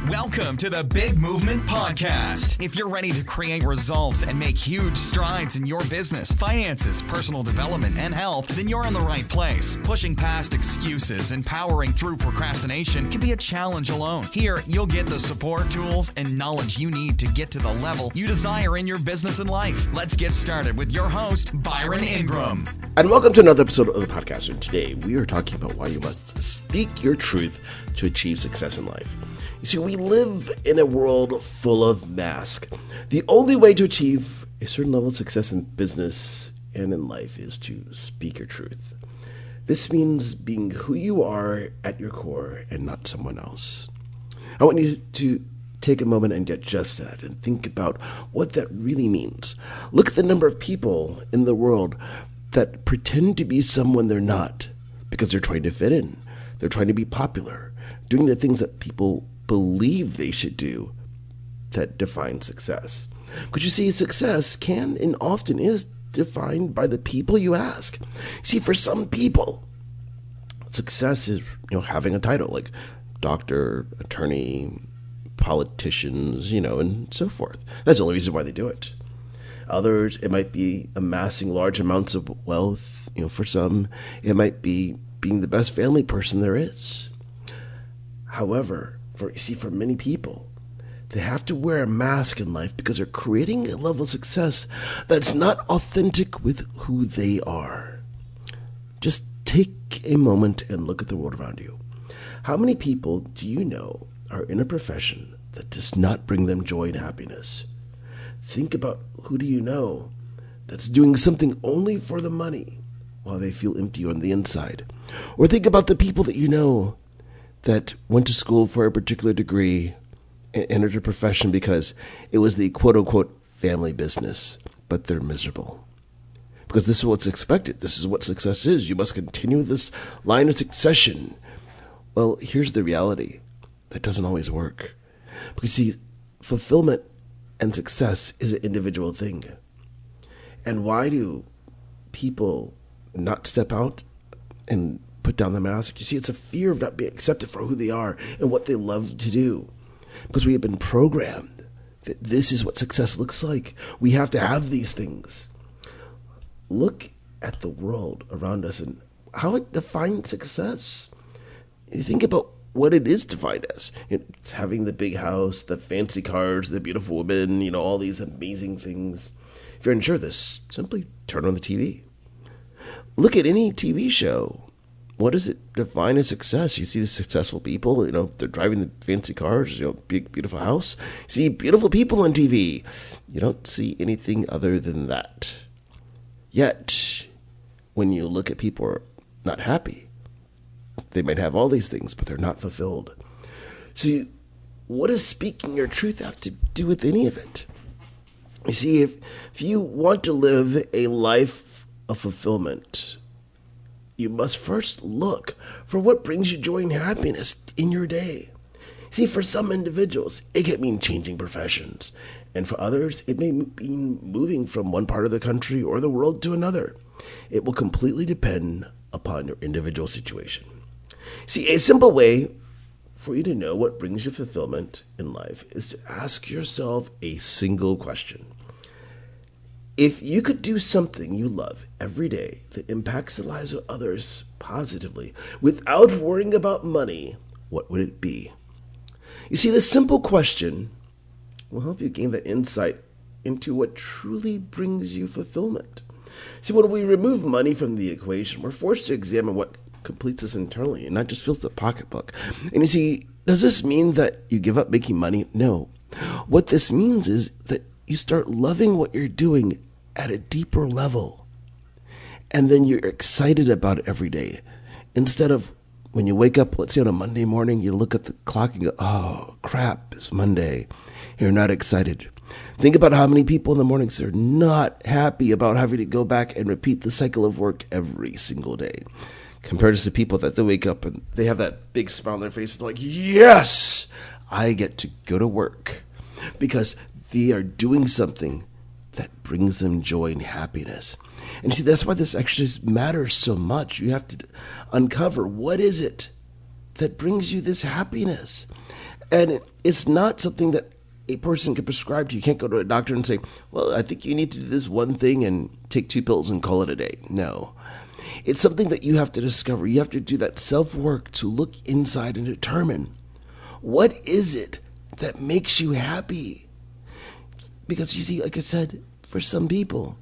Welcome to the Big Movement Podcast. If you're ready to create results and make huge strides in your business, finances, personal development, and health, then you're in the right place. Pushing past excuses and powering through procrastination can be a challenge alone. Here, you'll get the support, tools, and knowledge you need to get to the level you desire in your business and life. Let's get started with your host, Byron Ingram. And welcome to another episode of the podcast. And today, we are talking about why you must speak your truth to achieve success in life. You see, we live in a world full of masks. The only way to achieve a certain level of success in business and in life is to speak your truth. This means being who you are at your core and not someone else. I want you to take a moment and digest that and think about what that really means. Look at the number of people in the world that pretend to be someone they're not because they're trying to fit in. They're trying to be popular, doing the things that people believe they should do that define success. Because you see, success can and often is defined by the people you ask. See, for some people, success is having a title like doctor, attorney, politicians, and so forth. That's the only reason why they do it. Others, it might be amassing large amounts of wealth. For some, it might be being the best family person there is. However, for many people, they have to wear a mask in life because they're creating a level of success that's not authentic with who they are. Just take a moment and look at the world around you. How many people do you know are in a profession that does not bring them joy and happiness? Think about who do you know that's doing something only for the money while they feel empty on the inside. Or think about the people that you know that went to school for a particular degree and entered a profession because it was the quote-unquote family business, but they're miserable. Because this is what's expected. This is what success is. You must continue this line of succession. Well, here's the reality. That doesn't always work. Because see, fulfillment and success is an individual thing. And why do people not step out and put down the mask? You see, it's a fear of not being accepted for who they are and what they love to do. Because we have been programmed that this is what success looks like. We have to have these things. Look at the world around us and how it defines success. You think about what it is defined as. It's having the big house, the fancy cars, the beautiful women, all these amazing things. If you're unsure of this, simply turn on the TV. Look at any TV show. What does it define as success? You see the successful people, they're driving the fancy cars, big, beautiful house. You see beautiful people on TV. You don't see anything other than that. Yet, when you look at people who are not happy, they might have all these things, but they're not fulfilled. So what does speaking your truth have to do with any of it? You see, if you want to live a life of fulfillment, you must first look for what brings you joy and happiness in your day. See, for some individuals, it can mean changing professions. And for others, it may mean moving from one part of the country or the world to another. It will completely depend upon your individual situation. See, a simple way for you to know what brings you fulfillment in life is to ask yourself a single question. If you could do something you love every day that impacts the lives of others positively without worrying about money, what would it be? You see, this simple question will help you gain that insight into what truly brings you fulfillment. See, when we remove money from the equation, we're forced to examine what completes us internally and not just fills the pocketbook. And you see, does this mean that you give up making money? No. What this means is that you start loving what you're doing at a deeper level. And then you're excited about it every day. Instead of when you wake up, let's say on a Monday morning, you look at the clock and go, oh, crap, it's Monday. You're not excited. Think about how many people in the mornings are not happy about having to go back and repeat the cycle of work every single day. Compared to people that they wake up and they have that big smile on their face, like, yes, I get to go to work because they are doing something that brings them joy and happiness. And see, that's why this exercise matters so much. You have to uncover what is it that brings you this happiness. And it's not something that a person can prescribe to you. You can't go to a doctor and say, well, I think you need to do this one thing and take 2 pills and call it a day. No. It's something that you have to discover. You have to do that self-work to look inside and determine, what is it that makes you happy? Because you see, like I said, for some people,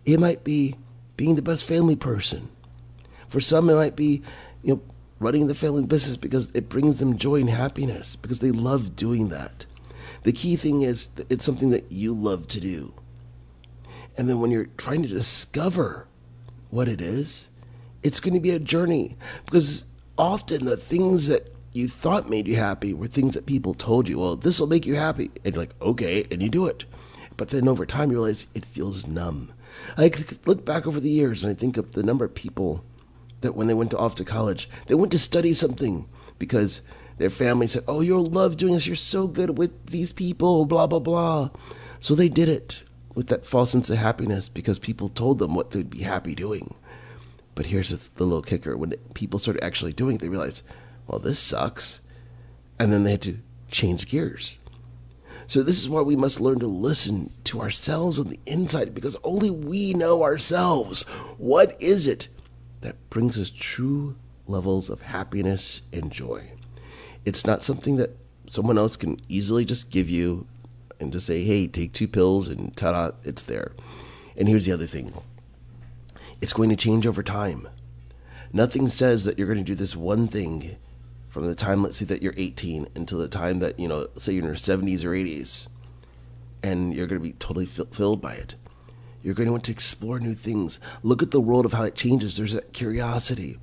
it might be being the best family person. For some, it might be, running the family business because it brings them joy and happiness, because they love doing that. The key thing is that it's something that you love to do. And then when you're trying to discover what it is, it's going to be a journey, because often the things that you thought made you happy were things that people told you, well, this will make you happy. And you're like, okay, and you do it. But then over time you realize it feels numb. I look back over the years and I think of the number of people that when they went off to college, they went to study something because their family said, oh, you'll love doing this. You're so good with these people, blah, blah, blah. So they did it with that false sense of happiness because people told them what they'd be happy doing. But here's the little kicker. When people started actually doing it, they realized, well, this sucks. And then they had to change gears. So this is why we must learn to listen to ourselves on the inside, because only we know ourselves. What is it that brings us true levels of happiness and joy? It's not something that someone else can easily just give you and just say, hey, take 2 pills and ta-da, it's there. And here's the other thing. It's going to change over time. Nothing says that you're going to do this one thing from the time, let's say, that you're 18 until the time that, say you're in your 70s or 80s, and you're going to be totally filled by it. You're going to want to explore new things. Look at the world of how it changes. There's that curiosity.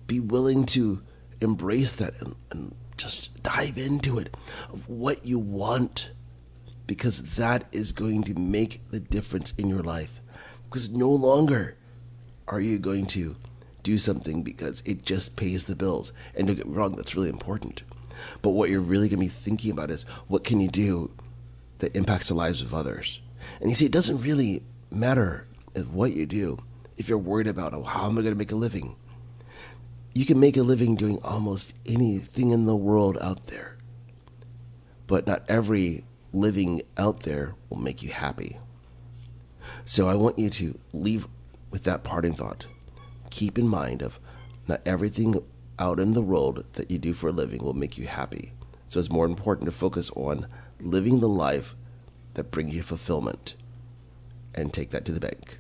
Be willing to embrace that and just dive into it, of what you want, because that is going to make the difference in your life. Because no longer are you going to do something because it just pays the bills. And don't get me wrong, that's really important. But what you're really going to be thinking about is, what can you do that impacts the lives of others? And you see, it doesn't really matter what you do if you're worried about, oh, how am I going to make a living? You can make a living doing almost anything in the world out there. But not every living out there will make you happy. So I want you to leave with that parting thought. Keep in mind of not everything out in the world that you do for a living will make you happy. So it's more important to focus on living the life that brings you fulfillment and take that to the bank.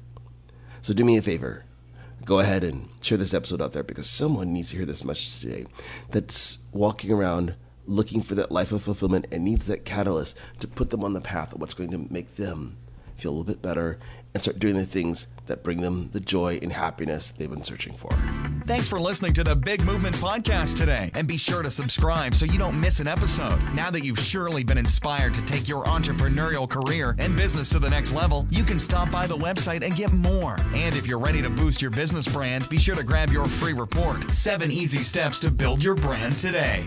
So do me a favor. Go ahead and share this episode out there, because someone needs to hear this message today that's walking around looking for that life of fulfillment and needs that catalyst to put them on the path of what's going to make them feel a little bit better and start doing the things that bring them the joy and happiness they've been searching for. Thanks for listening to the Big Movement Podcast today. And be sure to subscribe so you don't miss an episode. Now that you've surely been inspired to take your entrepreneurial career and business to the next level, you can stop by the website and get more. And if you're ready to boost your business brand, be sure to grab your free report, 7 Easy Steps to Build Your Brand Today.